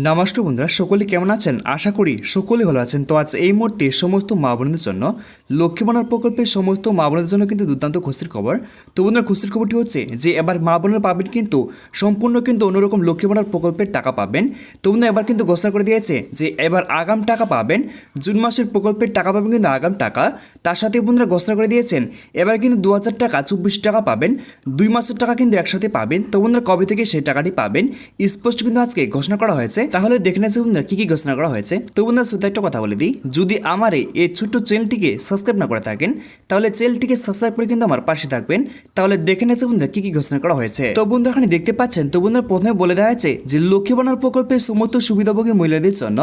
নমস্কার বন্ধুরা, সকলে কেমন আছেন? আশা করি সকলে ভালো আছেন। তো আজ এই মুহূর্তে সমস্ত মা বোনদের জন্য লক্ষ্মী ভান্ডার প্রকল্পের সমস্ত মা বোনদের জন্য কিন্তু দুর্দান্ত খুশির খবর। তো বন্ধুরা, খুশির খবরটি হচ্ছে যে এবার মা বোনেরা পাবেন কিন্তু সম্পূর্ণ কিন্তু অন্যরকম লক্ষ্মী ভান্ডার প্রকল্পের টাকা পাবেন। তো বন্ধুরা, এবার কিন্তু ঘোষণা করে দিয়েছে যে এবার আগাম টাকা পাবেন, জুন মাসের প্রকল্পের টাকা পাবেন কিন্তু আগাম টাকা। তার সাথে বন্ধুরা ঘোষণা করে দিয়েছেন এবার কিন্তু 2000 টাকা 24 টাকা পাবেন, 2 মাসের টাকা কিন্তু একসাথে পাবেন। তো বন্ধুরা, কবে থেকে সেই টাকাটি পাবেন স্পষ্ট কিন্তু আজকে ঘোষণা করা হয়েছে। তাহলে দেখে নেছে বন্ধুরা কি কি ঘোষণা করা হয়েছে। তো বন্ধুরা, শুধু একটা কথা বলে দিই, যদি আমার এই ছোট্ট চ্যানেলটিকে সাবস্ক্রাইব না করে থাকেন তাহলে চ্যানেলটিকে সাবস্ক্রাইব করে কিন্তু আমার পাশে থাকবেন। তাহলে দেখে নেছে বন্ধুরা কি কি ঘোষণা করা হয়েছে। তো বন্ধুরা, এখানে দেখতে পাচ্ছেন, তো বন্ধুরা প্রথমে বলে দেওয়া হয়েছে যে লক্ষ্মী ভান্ডার প্রকল্পের সমস্ত সুবিধাভোগী মহিলাদের জন্য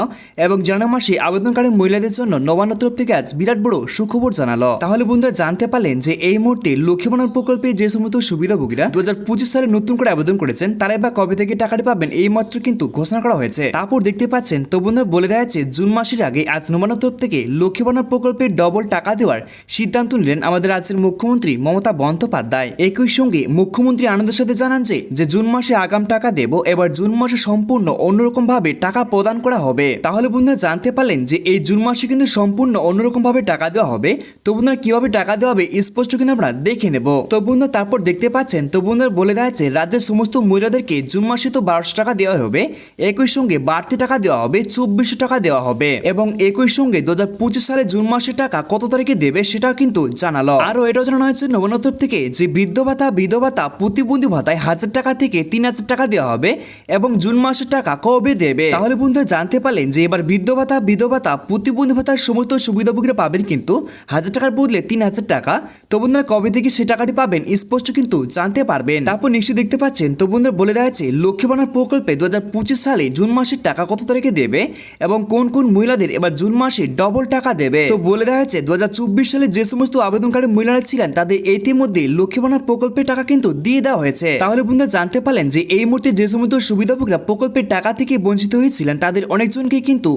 এবং জানুয়ারি মাসে আবেদনকারী মহিলাদের জন্য নবান্ন তরফ থেকে আজ বিরাট বড় সুখবর জানালো। তাহলে বন্ধুরা জানতে পারলেন যে এই মুহূর্তে লক্ষ্মী ভান্ডার প্রকল্পে যে সমস্ত সুবিধাভোগীরা 2025 সালে নতুন করে আবেদন করেছেন তারা এবার কবে থেকে টাকাটি পাবেন এই মাত্র কিন্তু ঘোষণা করা হয়েছে। তারপর দেখতে পাচ্ছেন, তো বন্ধুরা বলে দেওয়া হয়েছে জুন মাসের আগে আজ নবান্ন তরফ থেকে লক্ষ্মী ভান্ডার প্রকল্পে ডবল টাকা দেওয়ার সিদ্ধান্ত নিলেন আমাদের রাজ্যের মুখ্যমন্ত্রী মমতা বন্দ্যোপাধ্যায়। একই সঙ্গে মুখ্যমন্ত্রী আনন্দের সাথে জানান যে জুন মাসে আগাম টাকা দেব, এবার জুন মাসে সম্পূর্ণ অন্যরকম ভাবে টাকা প্রদান করা হবে। তাহলে বন্ধুরা জানতে পারলেন যে এই জুন মাসে কিন্তু সম্পূর্ণ অন্যরকম ভাবে টাকা দেওয়া হবে। তো বন্ধুরা কিভাবে টাকা দেওয়া হবে স্পষ্ট কিন্তু আমরা দেখে নেব। তো বন্ধুরা তারপর দেখতে পাচ্ছেন, তো বন্ধুরা বলে দেওয়া হয়েছে রাজ্যের সমস্ত মহিলাদেরকে জুন মাসে তো 1200 টাকা দেওয়া হবে, একই সঙ্গে বাড়তি টাকা দেওয়া হবে 2400 টাকা দেওয়া হবে এবং একই সঙ্গে 2025 সালে জুন মাসের টাকা কত তারিখে দেবে সেটাও কিন্তু জানালো। আরো এটাও জানানো হয়েছে নবান্ন তরফ থেকে যে বৃদ্ধ ভাতা বিধবা প্রতিবন্ধী ভাতায় 1000 টাকা থেকে 3000 টাকা দেওয়া হবে এবং জুন মাসের টাকা কবে দেবে। তাহলে বন্ধুরা জানতে পারলেন যে এবার বৃদ্ধ ভাতা বিধবা প্রতিবন্ধী ভাতার সমস্ত সুবিধাভোগীরা পাবেন কিন্তু 1000 টাকার বদলে 3000 টাকা। তো বন্ধুরা কবে থেকে সে টাকাটি পাবেন স্পষ্ট কিন্তু জানতে পারবেন। তারপর নিশ্চয়ই দেখতে পাচ্ছেন, তো বন্ধুরা বলে দেওয়া হয়েছে লক্ষ্মী ভান্ডার প্রকল্পে 2025 সালে জুন মাসের টাকা কত তারিখে দেবে এবং কোন কোন মহিলাদের এবার জুন মাসে ডবল টাকা দেবে। তো বলে দেওয়া হয়েছে 2024 সালে যে সমস্ত আবেদনকারী মহিলারা ছিলেন তাদের ইতিমধ্যে লক্ষ্মী ভান্ডার প্রকল্পের টাকা কিন্তু দিয়ে দেওয়া হয়েছে। তাহলে বন্ধুরা জানতে পারলেন যে এই মুহূর্তে যে সমস্ত সুবিধাভোগীরা প্রকল্পের টাকা থেকে বঞ্চিত হয়েছিলেন তাদের অনেকজনকে কিন্তু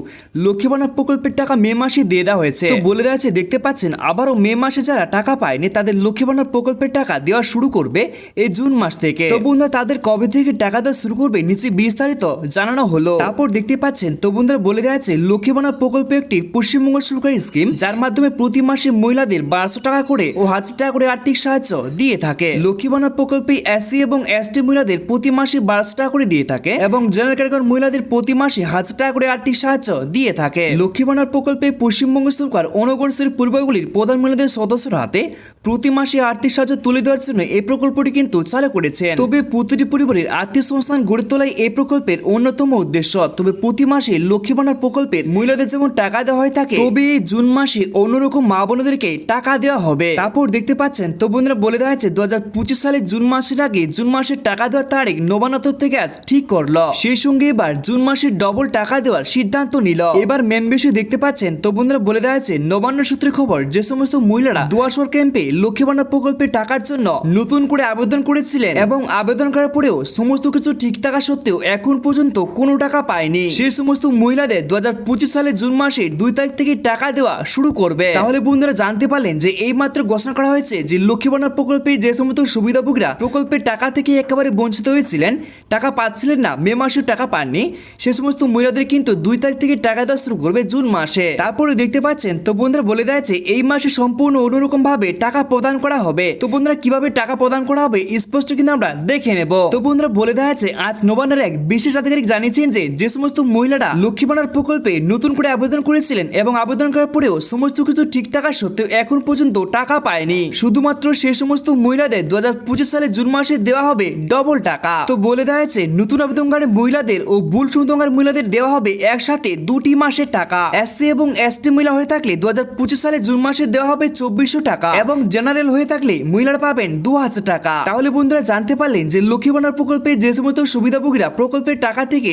লক্ষ্মী ভান্ডার প্রকল্পের টাকা মে মাসে দিয়ে দেওয়া হয়েছে। তো বলে দেওয়া হয়েছে দেখতে পাচ্ছেন আবারও মে মাসে যারা টাকা পায়নি তাদের লক্ষ্মী ভান্ডার প্রকল্পের টাকা দেওয়া শুরু করবে এই জুন মাস থেকে। তো বন্ধুরা তাদের কবে থেকে টাকা দেওয়া শুরু করবে নিচে বিস্তারিত জানানো হলো। তারপর দেখতে পাচ্ছেন, তো বন্ধুরা বলে দেওয়া আছে লক্ষ্মী ভান্ডার প্রকল্প একটি পশ্চিমবঙ্গ সরকারি স্কিম যার মাধ্যমে প্রতি মাসে মহিলাদের 1200 টাকা করে ও 1000 টাকা করে আর্থিক সাহায্য দিয়ে থাকে। লক্ষ্মী ভান্ডার প্রকল্পে এসসি এবং এসটি মহিলাদের প্রতি মাসে 1200 টাকা করে দিয়ে থাকে এবং জেনারেল ক্যাটাগরি মহিলাদের প্রতি মাসে 1000 টাকা করে আর্থিক সাহায্য দিয়ে থাকে। লক্ষ্মী ভান্ডার প্রকল্পে পশ্চিমবঙ্গ সরকার অনগ্রসর পরিবারগুলির প্রধান মহিলাদের সদস্যর হাতে প্রতি মাসে আর্থিক সাহায্য তুলে দেওয়ার জন্য এই প্রকল্পটি কিন্তু চালু করেছেন। তবে প্রতিটি পরিবারের আর্থিক সংস্থান গড়ে তোলাই এই প্রকল্পের অন্যতম উদ্দেশ্য। তবে প্রতি মাসে লক্ষ্মী ভান্ডার প্রকল্পের মহিলাদের যেমন টাকা দেওয়া হয়ে থাকে, তবে জুন মাসে অন্যরকম মা বোনদেরকে টাকা দেওয়া হবে। তারপর দেখতে পাচ্ছেন, তো বন্ধুরা বলে দেওয়া হয়েছে 2025 সালে জুন মাসের আগে জুন মাসের টাকা দেওয়ার তারিখ নবান্ন তরফ থেকে আজ ঠিক করলো। সেই সঙ্গে এবার জুন মাসের ডবল টাকা দেওয়ার সিদ্ধান্ত নিল। এবার মেন বিষয় দেখতে পাচ্ছেন, তো বন্ধুরা বলে দেওয়া হয়েছে নবান্ন সূত্রে খবর যে সমস্ত মহিলারা দুয়াশর ক্যাম্পে লক্ষ্মী ভান্ডার প্রকল্পের টাকার জন্য নতুন করে আবেদন করেছিলেন এবং আবেদন করার পরেও সমস্ত কিছু ঠিক থাকা সত্ত্বেও এখন পর্যন্ত কোনো টাকা পায়নি, সেই সমস্ত মহিলাদের 2025 সালে জুন মাসের 2 তারিখ থেকে টাকা দেওয়া শুরু করবে। তাহলে বন্ধুরা জানতে পারলেন যে এই মাত্র ঘোষণা করা হয়েছে যে লক্ষ্মী ভান্ডার প্রকল্পে যে সমস্ত সুবিধাভোগীরা প্রকল্পের টাকা থেকে একেবারে বঞ্চিত হয়েছিলেন, টাকা পাচ্ছিলেন না, মে মাসে টাকা পাননি, সে সমস্ত মহিলাদের কিন্তু 2 তারিখ থেকে টাকা দেওয়া শুরু করবে জুন মাসে। তারপরে দেখতে পাচ্ছেন, তো বন্ধুরা বলে দেওয়া আছে এই মাসে সম্পূর্ণ অন্যরকম ভাবে টাকা প্রদান করা হবে। তো বন্ধুরা কিভাবে টাকা প্রদান করা হবে স্পষ্ট কিন্তু আমরা দেখে নেব। তো বন্ধুরা বলে দেওয়া আছে আজ নবান্নের এক বিশেষ আধিকারিক জানিয়েছেন যে সমস্ত মহিলারা লক্ষ্মী ভান্ডার প্রকল্পে নতুন করে আবেদন করেছিলেন এবং আবেদন করার পরেও সমস্ত কিছু ঠিক থাকা সত্ত্বেও এখন পর্যন্ত টাকা পায়নি, শুধুমাত্র সেই সমস্ত মহিলাদের 2025 সালে জুন মাসে দেওয়া হবে ডবল টাকা। তো বলে দেওয়া হয়েছে নতুন আবেদনকারী মহিলাদের ও ভুল সংশোধনকারী মহিলাদের দেওয়া হবে একসাথে 2টি মাসের টাকা। এসসি এবং এসটি মহিলা হয়ে থাকলে 2025 সালে জুন মাসে দেওয়া হবে 2400 টাকা এবং জেনারেল হয়ে থাকলে মহিলারা পাবেন 2000 টাকা। তাহলে বন্ধুরা জানতে পারলেন যে লক্ষ্মী ভান্ডার প্রকল্পে যে সমস্ত সুবিধাভোগীরা প্রকল্পের টাকা থেকে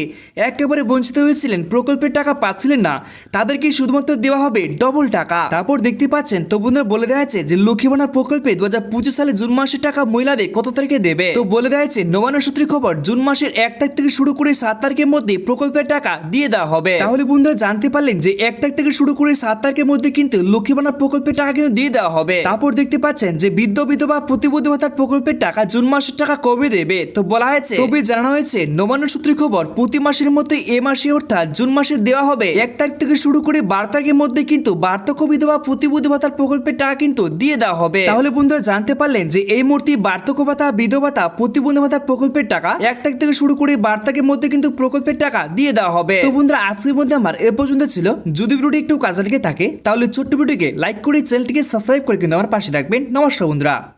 একেবারে বঞ্চিত হয়েছিলেন, প্রকল্পের টাকা পাচ্ছিলেন না, তাদেরকে শুধুমাত্র দেওয়া হবে ডবল টাকা। তারপর দেখতে পাচ্ছেন, তো বন্ধুরা বলে দেওয়া আছে যে লক্ষ্মী ভান্ডার প্রকল্পে 2025 সালে জুন মাসের টাকা মহিলাদের কত তারিখে দেবে। তো বলে দেওয়া আছে নবান্ন সূত্রে খবর জুন মাসের 1 তারিখ থেকে শুরু করে 7 তারিখের মধ্যে প্রকল্পের টাকা দিয়ে দেওয়া হবে। তাহলে বন্ধুরা জানতে পারলেন যে 1 তারিখ থেকে শুরু করে 7 তারিখের মধ্যে কিন্তু লক্ষ্মী ভান্ডার প্রকল্পের টাকা কিন্তু দিয়ে দেওয়া হবে। তারপর দেখতে পাচ্ছেন যে বৃদ্ধ বিধবা প্রতিবন্ধী ভাতার প্রকল্পের টাকা জুন মাসের টাকা কবে দেবে। তো বলা হয়েছে, তবে জানানো হয়েছে নবান্ন সূত্রে খবর প্রতি মাসের মতো এ মাসে অর্থাৎ জুন মাসে দেওয়া হবে 1 তারিখ থেকে শুরু করে 12 তারিখের মধ্যে কিন্তু বার্ধক্য বিধবা প্রতিবন্ধী ভাতার প্রকল্পের টাকা কিন্তু দিয়ে দেওয়া হবে। তাহলে বন্ধুরা জানতে পারলেন যে এই মুহূর্তে বার্ধক্য ভাতা, বিধবা ভাতা, প্রতিবন্ধী ভাতার প্রকল্পের টাকা 1 তারিখ থেকে শুরু করে 12 তারিখের মধ্যে কিন্তু প্রকল্পের টাকা দিয়ে দেওয়া হবে। তো বন্ধুরা আজকের মধ্যে আমার এ পর্যন্ত ছিল। যদি ভিডিওটি একটু কাজে লেগে থাকে তাহলে ছোট্ট ভিডিওকে লাইক করে চ্যানেলটিকে সাবস্ক্রাইব করে কিন্তু আমার পাশে থাকবেন। নমস্কার বন্ধুরা।